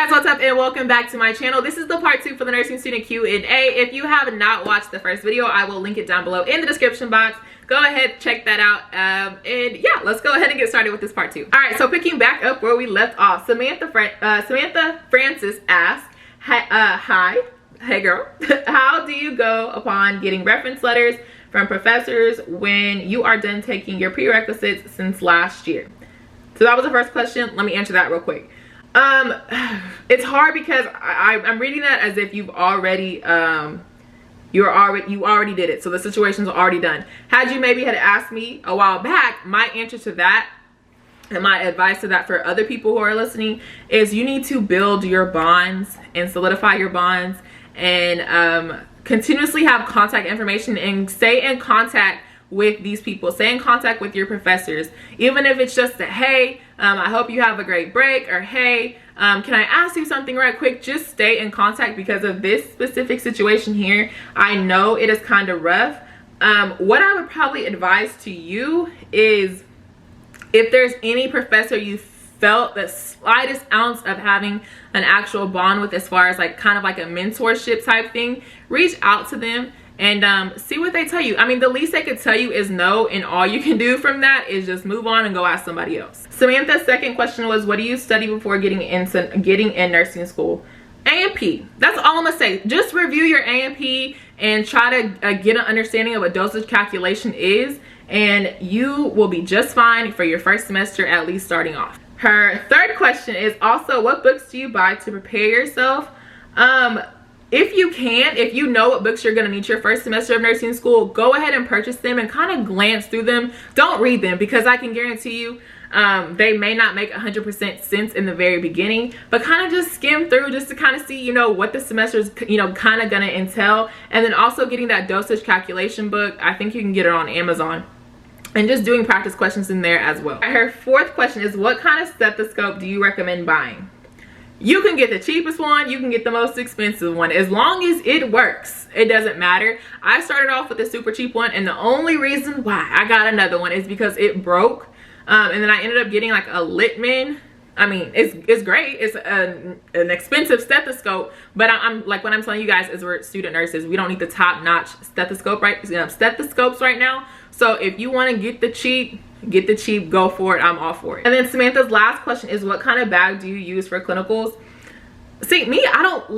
Guys, what's up and welcome back to my channel. This is the part 2 for the nursing student Q&A. If you have not watched the first video, I will link it down below in the description box. Go ahead, check that out, and yeah, let's go ahead and get started with this part 2. All right, so picking back up where we left off, Samantha Francis asked, hey girl, how do you go upon getting reference letters from professors when you are done taking your prerequisites since last year? So that was the first question. Let me answer that real quick. It's hard because I'm reading that as if you've already you already did it, so the situation's already done. Had you maybe had asked me a while back, my answer to that and my advice to that for other people who are listening is you need to build your bonds and solidify your bonds and continuously have contact information and stay in contact with these people. Stay in contact with your professors, even if it's just a hey, I hope you have a great break, or hey, can I ask you something right quick? Just stay in contact because of this specific situation here. I know it is kind of rough. What I would probably advise to you is if there's any professor you felt the slightest ounce of having an actual bond with, as far as like kind of like a mentorship type thing, reach out to them and see what they tell you. I mean, the least they could tell you is no, and all you can do from that is just move on and go ask somebody else. Samantha's second question was, what do you study before getting in nursing school? A&P. That's all I'm gonna say. Just review your A&P and try to get an understanding of what dosage calculation is, and you will be just fine for your first semester, at least starting off. Her third question is also, what books do you buy to prepare yourself? If you can, if you know what books you're going to need your first semester of nursing school, go ahead and purchase them and kind of glance through them. Don't read them, because I can guarantee you they may not make 100% sense in the very beginning, but kind of just skim through just to kind of see, you know, what the semester is, you know, kind of going to entail. And then also getting that dosage calculation book. I think you can get it on Amazon. And just doing practice questions in there as well. Her fourth question is, what kind of stethoscope do you recommend buying? You can get the cheapest one, you can get the most expensive one. As long as it works, it doesn't matter. I started off with a super cheap one, and the only reason why I got another one is because it broke. And then I ended up getting like a Littman. I mean, it's great. It's an expensive stethoscope, but I'm like, when I'm telling you guys is we're student nurses, we don't need the top-notch stethoscopes right now. So if you want to get the cheap, go for it. I'm all for it. And then Samantha's last question is, what kind of bag do you use for clinicals? See, me, I don't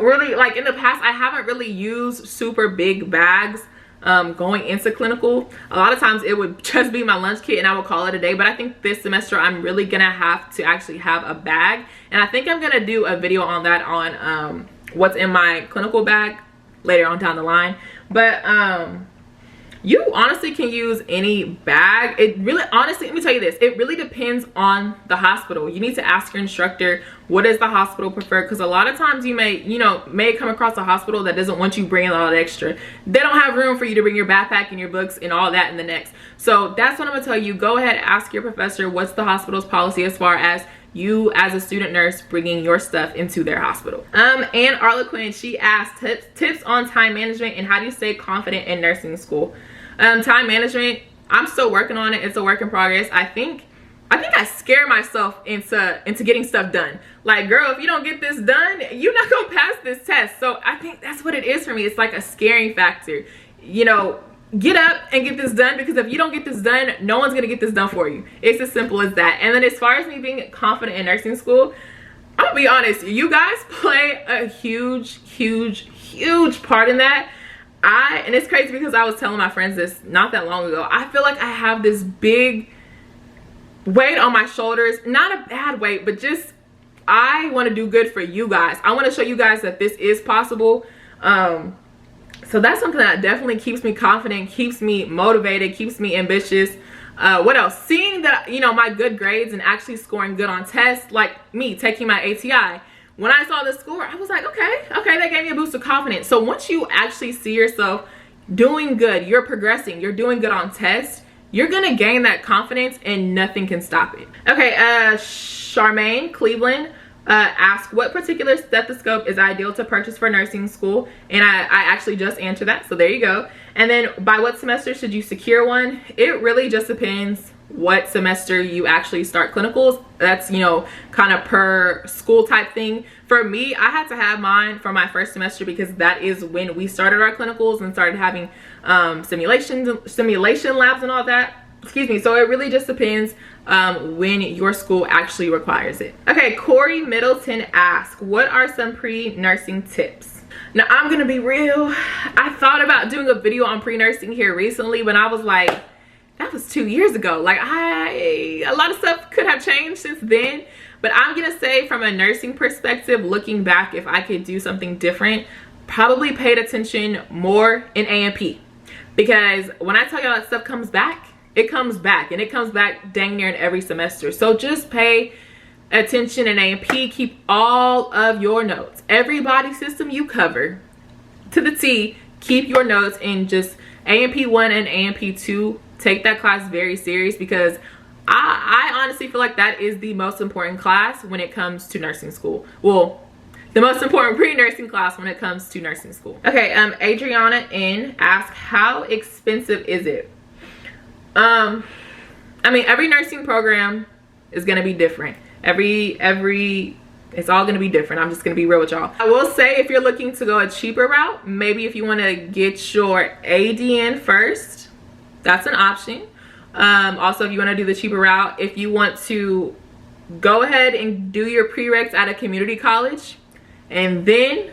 really like, in the past I haven't really used super big bags going into clinical. A lot of times it would just be my lunch kit and I would call it a day, but I think this semester I'm really gonna have to actually have a bag, and I think I'm gonna do a video on that on what's in my clinical bag later on down the line. But you honestly can use any bag. It really, honestly, let me tell you this, it really depends on the hospital. You need to ask your instructor, what does the hospital prefer? Because a lot of times you may come across a hospital that doesn't want you bringing all that extra. They don't have room for you to bring your backpack and your books and all that in the next. So that's what I'm gonna tell you. Go ahead, ask your professor what's the hospital's policy as far as you as a student nurse bringing your stuff into their hospital. And Arla Quinn, she asked tips on time management and how do you stay confident in nursing school. Time management, I'm still working on it. It's a work in progress. I think I scare myself into getting stuff done. Like, girl, if you don't get this done, you're not gonna pass this test. So I think that's what it is for me. It's like a scaring factor. You know, get up and get this done, because if you don't get this done, no one's gonna get this done for you. It's as simple as that. And then as far as me being confident in nursing school, I'm gonna be honest, you guys play a huge part in that. And it's crazy because I was telling my friends this not that long ago. I feel like I have this big weight on my shoulders. Not a bad weight, but just I want to do good for you guys. I want to show you guys that this is possible. So that's something that definitely keeps me confident, keeps me motivated, keeps me ambitious. What else? Seeing that, you know, my good grades and actually scoring good on tests, like me taking my ATI. When I saw the score, I was like, okay, that gave me a boost of confidence. So once you actually see yourself doing good, you're progressing, you're doing good on tests, you're gonna gain that confidence and nothing can stop it. Okay, Charmaine Cleveland asked, what particular stethoscope is ideal to purchase for nursing school? And I actually just answered that, so there you go. And then by what semester should you secure one? It really just depends what semester you actually start clinicals. That's, you know, kind of per school type thing. For me, I had to have mine for my first semester because that is when we started our clinicals and started having simulation labs and all that. Excuse me. So it really just depends when your school actually requires it. Okay, Corey Middleton asks, what are some pre-nursing tips? Now, I'm gonna be real. I thought about doing a video on pre-nursing here recently, but I was like, that was 2 years ago. Like, a lot of stuff could have changed since then. But I'm gonna say, from a nursing perspective, looking back, if I could do something different, probably paid attention more in A&P. Because when I tell y'all that stuff comes back, it comes back, and it comes back dang near in every semester. So just pay attention in A&P. Keep all of your notes. Every body system you cover to the T, keep your notes in just A&P 1 and A&P 2. Take that class very serious, because I honestly feel like that is the most important class when it comes to nursing school. Well, the most important pre-nursing class when it comes to nursing school. Okay, Adriana N asks, how expensive is it? I mean, every nursing program is gonna be different. It's all gonna be different. I'm just gonna be real with y'all. I will say, if you're looking to go a cheaper route, maybe if you wanna get your ADN first, that's an option. Also, if you want to do the cheaper route, if you want to go ahead and do your prereqs at a community college and then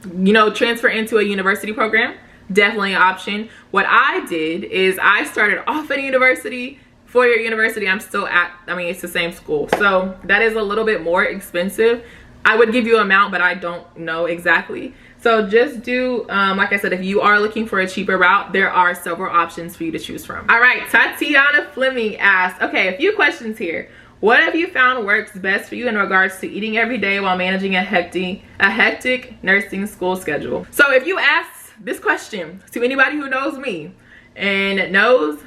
you know, transfer into a university program, definitely an option. What I did is I started off at a university, 4-year university. I'm still at, I mean, it's the same school, so that is a little bit more expensive. I would give you an amount, but I don't know exactly. So just do, like I said, if you are looking for a cheaper route, there are several options for you to choose from. All right, Tatiana Fleming asks, okay, a few questions here. What have you found works best for you in regards to eating every day while managing a hectic nursing school schedule? So if you ask this question to anybody who knows me and knows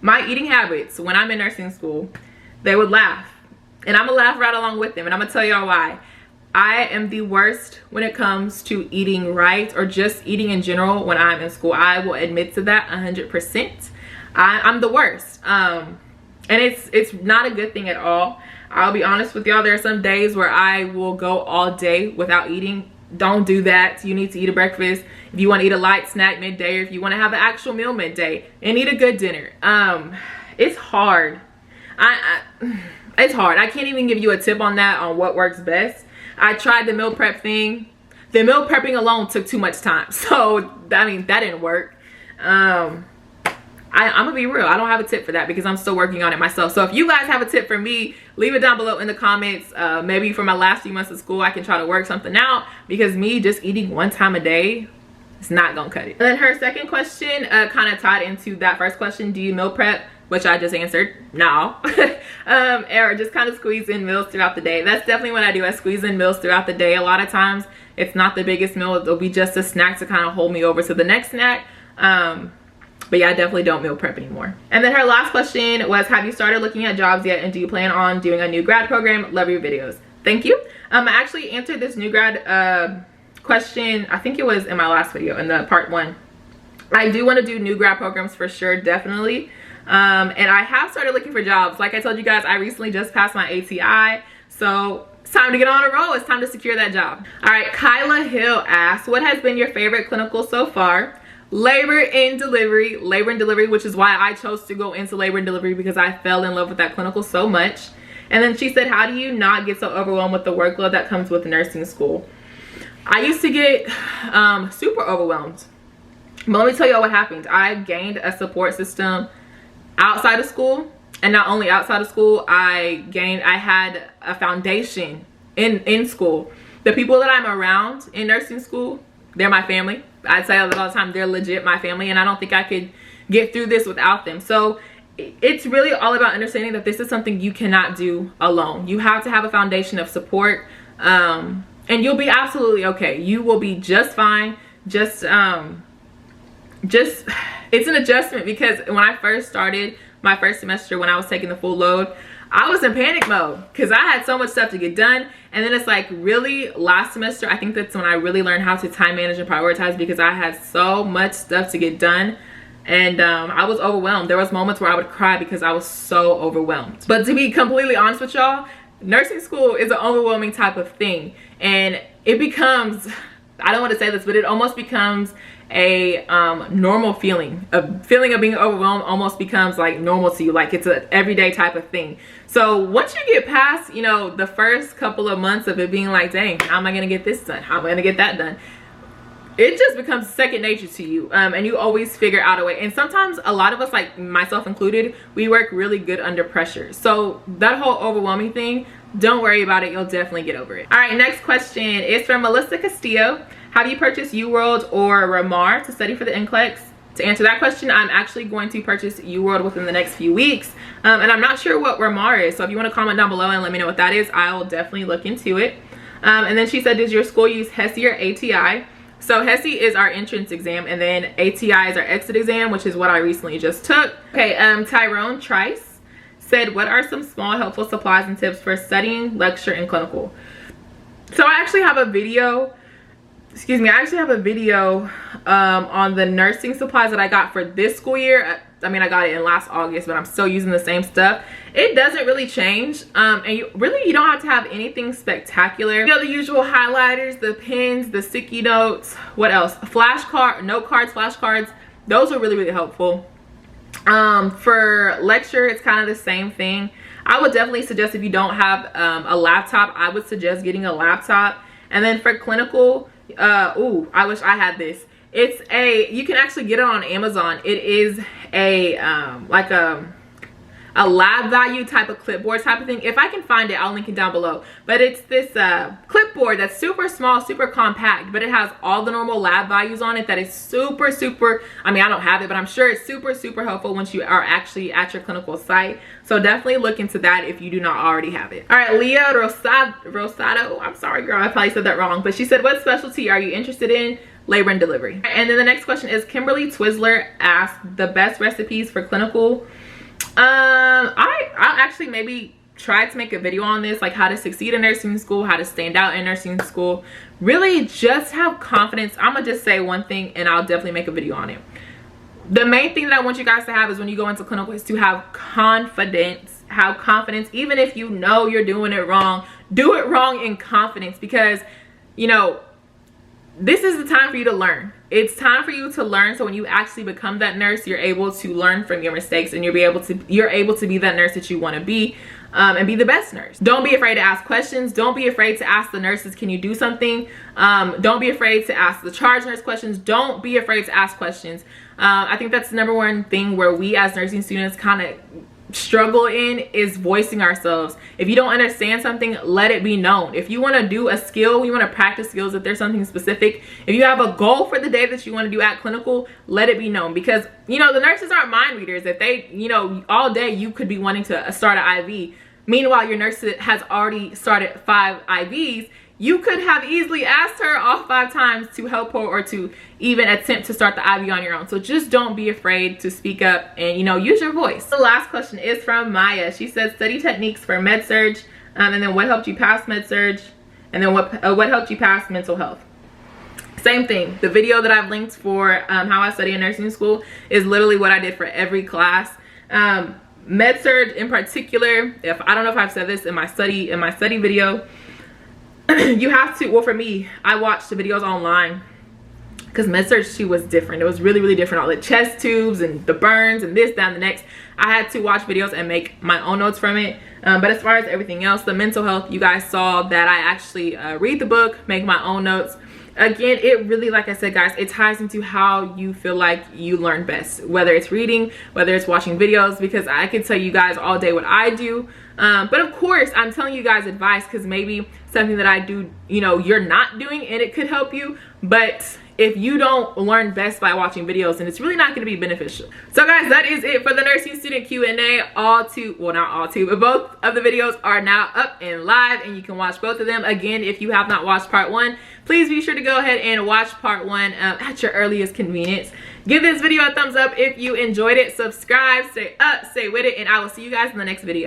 my eating habits when I'm in nursing school, they would laugh. And I'm gonna laugh right along with them, and I'm gonna tell y'all why. I am the worst when it comes to eating right, or just eating in general when I'm in school. I will admit to that 100%. I'm the worst. And it's not a good thing at all. I'll be honest with y'all, there are some days where I will go all day without eating. Don't do that. You need to eat a breakfast. If you want to eat a light snack midday, or if you want to have an actual meal midday, and eat a good dinner. It's hard. It's hard. I can't even give you a tip on that, on what works best. I tried the meal prep thing. The meal prepping alone took too much time. So, I mean, that didn't work. I'm gonna be real. I don't have a tip for that because I'm still working on it myself. So if you guys have a tip for me, leave it down below in the comments. Maybe for my last few months of school, I can try to work something out, because me just eating one time a day, it's not gonna cut it. And then her second question kind of tied into that first question. Do you meal prep? Which I just answered, no. Or just kind of squeeze in meals throughout the day. That's definitely what I do. I squeeze in meals throughout the day. A lot of times it's not the biggest meal. It'll be just a snack to kind of hold me over to the next snack. But yeah, I definitely don't meal prep anymore. And then her last question was, have you started looking at jobs yet? And do you plan on doing a new grad program? Love your videos. Thank you. I actually answered this new grad question, I think it was in my last video, in the part 1. I do want to do new grad programs for sure, definitely. And I have started looking for jobs. Like I told you guys, I recently just passed my ATI, so it's time to get on a roll. It's time to secure that job. All right, Kyla Hill asks, what has been your favorite clinical so far? Labor and delivery, which is why I chose to go into labor and delivery, because I fell in love with that clinical so much. And then she said, how do you not get so overwhelmed with the workload that comes with nursing school? I used to get super overwhelmed, but let me tell you what happened. I gained a support system outside of school, and not only outside of school, I had a foundation in school. The people that I'm around in nursing school, they're my family. I say that all the time, they're legit my family, and I don't think I could get through this without them. So it's really all about understanding that this is something you cannot do alone. You have to have a foundation of support, and you'll be absolutely okay. You will be just fine. Just it's an adjustment, because when I first started my first semester, when I was taking the full load, I was in panic mode because I had so much stuff to get done. And then it's like, really, last semester, I think that's when I really learned how to time manage and prioritize, because I had so much stuff to get done. and I was overwhelmed. There was moments where I would cry because I was so overwhelmed. But to be completely honest with y'all, nursing school is an overwhelming type of thing, and it becomes, I don't want to say this, but it almost becomes a normal feeling. A feeling of being overwhelmed almost becomes like normal to you, like it's an everyday type of thing. So once you get past, you know, the first couple of months of it being like, dang, how am I gonna get this done, how am I gonna get that done, it just becomes second nature to you, and you always figure out a way. And sometimes a lot of us, like myself included, we work really good under pressure. So that whole overwhelming thing, don't worry about it, you'll definitely get over it. All right, next question is from Melissa Castillo. Have you purchased UWorld or Ramar to study for the NCLEX? To answer that question, I'm actually going to purchase UWorld within the next few weeks, and I'm not sure what Ramar is, so if you want to comment down below and let me know what that is, I'll definitely look into it. And then she said, does your school use HESI or ATI? So HESI is our entrance exam, and then ATI is our exit exam, which is what I recently just took. Okay, Tyrone Trice said, what are some small helpful supplies and tips for studying, lecture, and clinical? So I actually have a video, on the nursing supplies that I got for this school year. I mean, I got it in last August, but I'm still using the same stuff. It doesn't really change, and you don't have to have anything spectacular. You know, the usual highlighters, the pens, the sticky notes, what else? Note cards, flashcards. Those are really, really helpful. For lecture, it's kind of the same thing. I would definitely suggest, if you don't have a laptop, I would suggest getting a laptop. And then for clinical, ooh, I wish I had this. You can actually get it on Amazon. It is like a lab value type of clipboard type of thing. If I can find it, I'll link it down below. But it's this clipboard that's super small, super compact, but it has all the normal lab values on it. That is super, I mean, I don't have it, but I'm sure it's super helpful once you are actually at your clinical site. So definitely look into that if you do not already have it. All right, Leah Rosado, I'm sorry girl, I probably said that wrong, but she said, what specialty are you interested in? Labor and delivery. And then the next question is Kimberly Twizzler asked, the best recipes for clinical. I'll actually maybe try to make a video on this, like how to succeed in nursing school, how to stand out in nursing school. Really just have confidence. I'm gonna just say one thing and I'll definitely make a video on it. The main thing that I want you guys to have is when you go into clinical is to have confidence. Have confidence, even if you know you're doing it wrong, do it wrong in confidence, because you know, this is the time for you to learn. It's time for you to learn, so when you actually become that nurse, you're able to learn from your mistakes, and you're able to be that nurse that you want to be, and be the best nurse. Don't be afraid to ask questions. Don't be afraid to ask the nurses, can you do something? Don't be afraid to ask the charge nurse questions. Don't be afraid to ask questions. I think that's the number one thing where we as nursing students kind of struggle in, is voicing ourselves. If you don't understand something, let it be known. If you want to do a skill, you want to practice skills, if there's something specific, if you have a goal for the day that you want to do at clinical, let it be known. Because you know, the nurses aren't mind readers. If they, you know, all day you could be wanting to start an IV, meanwhile your nurse has already started 5 IVs, you could have easily asked her all 5 times to help her, or to even attempt to start the IV on your own. So just don't be afraid to speak up and, you know, use your voice. The last question is from Maya. She says, study techniques for med-surg, and then what helped you pass med-surg, and then what helped you pass mental health. Same thing. The video that I've linked for how I study in nursing school is literally what I did for every class. Med-surg in particular, I don't know if I've said this in my study video, you have to, well for me, I watched the videos online because med-surg 2 was different. It was really different. All the chest tubes and the burns and this, that, and the next. I had to watch videos and make my own notes from it. But as far as everything else, the mental health, you guys saw that I actually read the book, make my own notes. Again, it really, like I said guys, it ties into how you feel like you learn best, whether it's reading, whether it's watching videos, because I can tell you guys all day what I do. But of course I'm telling you guys advice because maybe something that I do, you know, you're not doing and it could help you. But if you don't learn best by watching videos, then it's really not going to be beneficial. So guys, that is it for the nursing student Q&A. Well, not all two, but both of the videos are now up and live, and you can watch both of them. Again, if you have not watched part 1, please be sure to go ahead and watch part 1 at your earliest convenience. Give this video a thumbs up if you enjoyed it. Subscribe, stay up, stay with it, and I will see you guys in the next video.